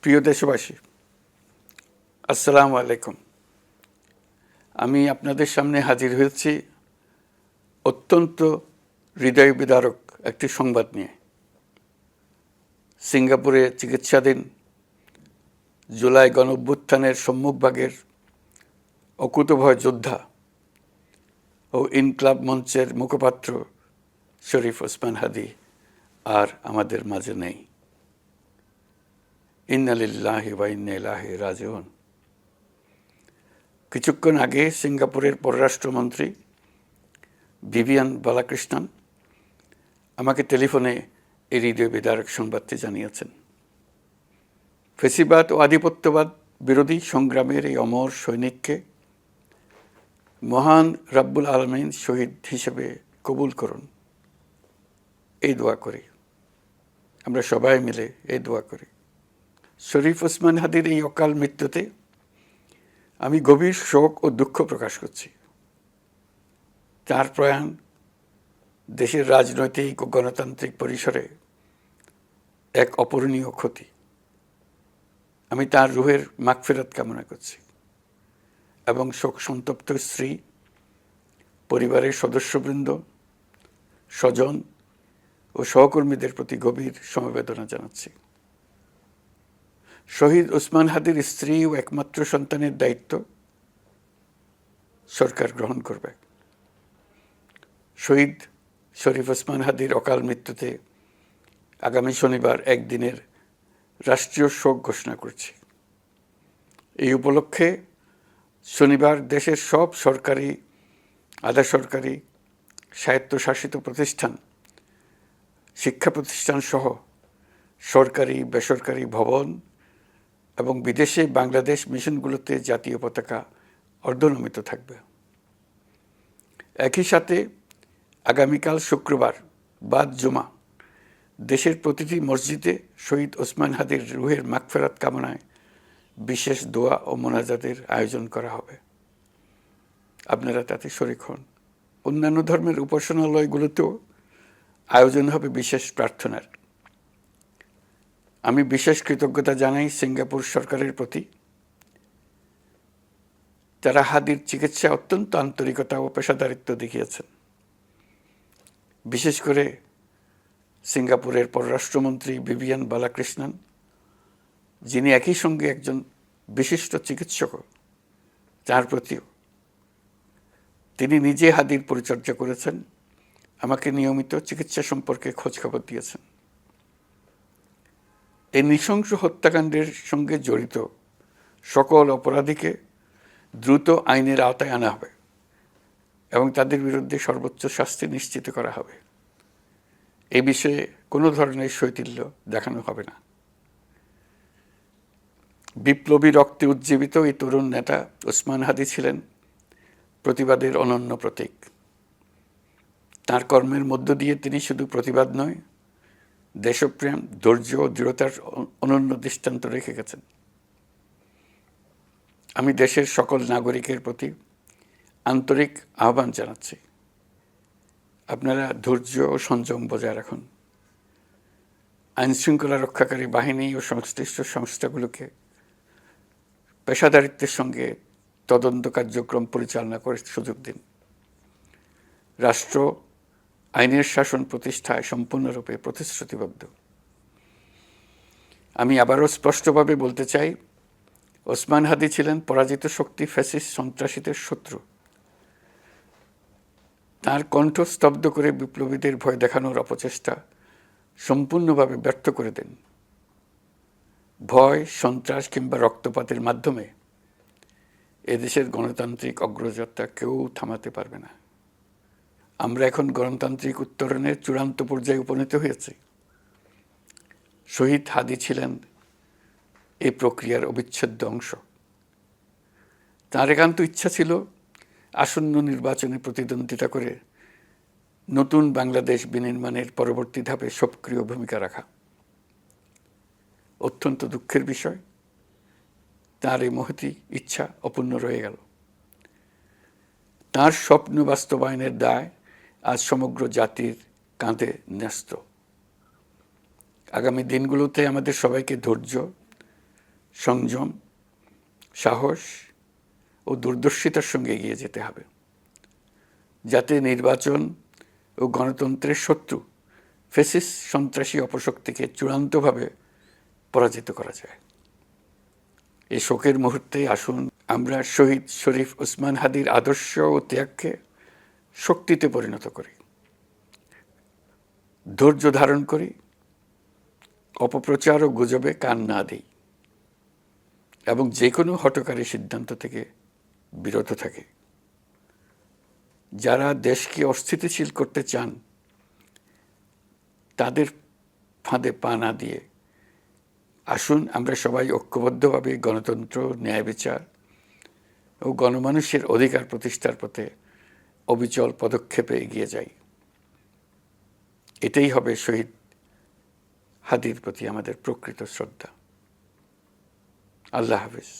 প্রিয় দেশবাসী, আসসালামু আলাইকুম। আমি আপনাদের সামনে হাজির হয়েছি অত্যন্ত হৃদয় বিদারক একটি সংবাদ নিয়ে। সিঙ্গাপুরে চিকিৎসাধীন জুলাই গণঅভ্যুত্থানের সম্মুখভাগের অকুতোভয় যোদ্ধা ও ইনকলাব মঞ্চের মুখপাত্র শরীফ ওসমান হাদী আর আমাদের মাঝে নেই। ইন্না লিল্লাহি ওয়া ইন্না ইলাইহি রাজিউন। কিছুক্ষণ আগে সিঙ্গাপুরের পররাষ্ট্রমন্ত্রী ভিভিয়ান বালাকৃষ্ণন আমাকে টেলিফোনে এই হৃদয় বিদারক সংবাদটি জানিয়েছেন। ফেসিবাদ ও আধিপত্যবাদ বিরোধী সংগ্রামের এই অমর সৈনিককে মহান রাব্বুল আলামিন শহীদ হিসেবে কবুল করুন, এই দোয়া করি। আমরা সবাই মিলে এই দোয়া করি। শরীফ ওসমান হাদীর এই অকাল মৃত্যুতে আমি গভীর শোক ও দুঃখ প্রকাশ করছি। তার প্রয়াণ দেশের রাজনৈতিক ও গণতান্ত্রিক পরিসরে এক অপূরণীয় ক্ষতি। আমি তার রুহের মাগফিরাত কামনা করছি এবং শোক সন্তপ্ত স্ত্রী, পরিবারের সদস্যবৃন্দ, স্বজন ও সহকর্মীদের প্রতি গভীর সমবেদনা জানাচ্ছি। শহীদ ওসমান হাদীর স্ত্রী ও একমাত্র সন্তানের দায়িত্ব সরকার গ্রহণ করবে। শহীদ শরীফ ওসমান হাদীর অকাল মৃত্যুতে আগামী শনিবার একদিনের রাষ্ট্রীয় শোক ঘোষণা করছি। এই উপলক্ষে শনিবার দেশের সব সরকারি, আধা সরকারি, স্বায়ত্তশাসিত প্রতিষ্ঠান, শিক্ষা প্রতিষ্ঠান সহ সরকারি বেসরকারি ভবন এবং বিদেশে বাংলাদেশ মিশনগুলোতে জাতীয় পতাকা অর্ধনমিত থাকবে। একই সাথে আগামীকাল শুক্রবার বাদ জুমা দেশের প্রতিটি মসজিদে শহীদ ওসমান হাদীর রুহের মাগফিরাত কামনায় বিশেষ দোয়া ও মোনাজাতের আয়োজন করা হবে। আপনারা তাতে শরীক হন। অন্যান্য ধর্মের উপাসনালয়গুলোতেও আয়োজন হবে বিশেষ প্রার্থনার। আমি বিশেষ কৃতজ্ঞতা জানাই সিঙ্গাপুর সরকারের প্রতি। তারা হাদীর চিকিৎসায় অত্যন্ত আন্তরিকতা ও পেশাদারিত্ব দেখিয়েছেন। বিশেষ করে সিঙ্গাপুরের পররাষ্ট্রমন্ত্রী ভিভিয়ান বালাকৃষ্ণন, যিনি একই সঙ্গে একজন বিশিষ্ট চিকিৎসক, তার প্রতিও। তিনি নিজে হাদীর পরিচর্যা করেছেন, আমাকে নিয়মিত চিকিৎসা সম্পর্কে খোঁজখবর দিয়েছেন। এই নৃশংস হত্যাকাণ্ডের সঙ্গে জড়িত সকল অপরাধীকে দ্রুত আইনের আওতায় আনা হবে এবং তাদের বিরুদ্ধে সর্বোচ্চ শাস্তি নিশ্চিত করা হবে। এ বিষয়ে কোনো ধরনের শৈথিল্য দেখানো হবে না। বিপ্লবী রক্তে উজ্জীবিত এই তরুণ নেতা ওসমান হাদী ছিলেন প্রতিবাদের অনন্য প্রতীক। তার কর্মের মধ্য দিয়ে তিনি শুধু প্রতিবাদ নয়, দেশপ্রেম, ধৈর্য ও দৃঢ়তার অনন্য দৃষ্টান্ত রেখে গেছেন। আমি দেশের সকল নাগরিকের প্রতি আন্তরিক আহ্বান জানাচ্ছি, আপনারা ধৈর্য ও সংযম বজায় রাখুন। আইনশৃঙ্খলা রক্ষাকারী বাহিনী ও সংশ্লিষ্ট সংস্থাগুলোকে পেশাদারিত্বের সঙ্গে তদন্ত কার্যক্রম পরিচালনা করে সুযোগ দিন। রাষ্ট্র আইনের শাসন প্রতিষ্ঠায় সম্পূর্ণরূপে প্রতিশ্রুতিবদ্ধ। আমি আবারও স্পষ্টভাবে বলতে চাই, ওসমান হাদী ছিলেন পরাজিত শক্তি ফ্যাসিস্ট সন্ত্রাসীদের শত্রু। তার কণ্ঠ স্তব্ধ করে বিপ্লবীদের ভয় দেখানোর অপচেষ্টা সম্পূর্ণভাবে ব্যর্থ করে দেন। ভয়, সন্ত্রাস কিংবা রক্তপাতের মাধ্যমে এদেশের গণতান্ত্রিক অগ্রযাত্রা কেউ থামাতে পারবে না। আমরা এখন গণতান্ত্রিক উত্তরণের চূড়ান্ত পর্যায়ে উপনীত হয়েছি। শহীদ হাদী ছিলেন এই প্রক্রিয়ার অবিচ্ছেদ্য অংশ। তার একান্ত ইচ্ছা ছিল আসন্ন নির্বাচনে প্রতিদ্বন্দ্বিতা করে নতুন বাংলাদেশ বিনির্মাণের পরবর্তী ধাপে সক্রিয় ভূমিকা রাখা। অত্যন্ত দুঃখের বিষয়, তার এই মহতী ইচ্ছা অপূর্ণ রয়ে গেল। তার স্বপ্ন বাস্তবায়নের দায় আজ সমগ্র জাতির কাঁধে ন্যস্ত। আগামী দিনগুলোতে আমাদের সবাইকে ধৈর্য, সংযম, সাহস ও দূরদর্শিতার সঙ্গে এগিয়ে যেতে হবে, যাতে নির্বাচন ও গণতন্ত্রের শত্রু ফ্যাসিস্ট সন্ত্রাসী অপশক্তিকে চূড়ান্তভাবে পরাজিত করা যায়। এই শোকের মুহূর্তে আসুন আমরা শহীদ শরীফ ওসমান হাদির আদর্শ ও ত্যাগকে শক্তিতে পরিণত করি, ধৈর্য ধারণ করি, অপপ্রচার ও গুজবে কান না দিই এবং যে কোনো হঠকারী সিদ্ধান্ত থেকে বিরত থাকি। যারা দেশকে অস্থিতিশীল করতে চান তাদের ফাঁদে পা না দিয়ে আসুন আমরা সবাই ঐক্যবদ্ধভাবে গণতন্ত্র, ন্যায় বিচার ও গণমানুষের অধিকার প্রতিষ্ঠার পথে অবিচল পদক্ষেপে এগিয়ে যাই। এটাই হবে শহীদ হাদির প্রতি আমাদের প্রকৃত শ্রদ্ধা। আল্লাহ হাফেজ।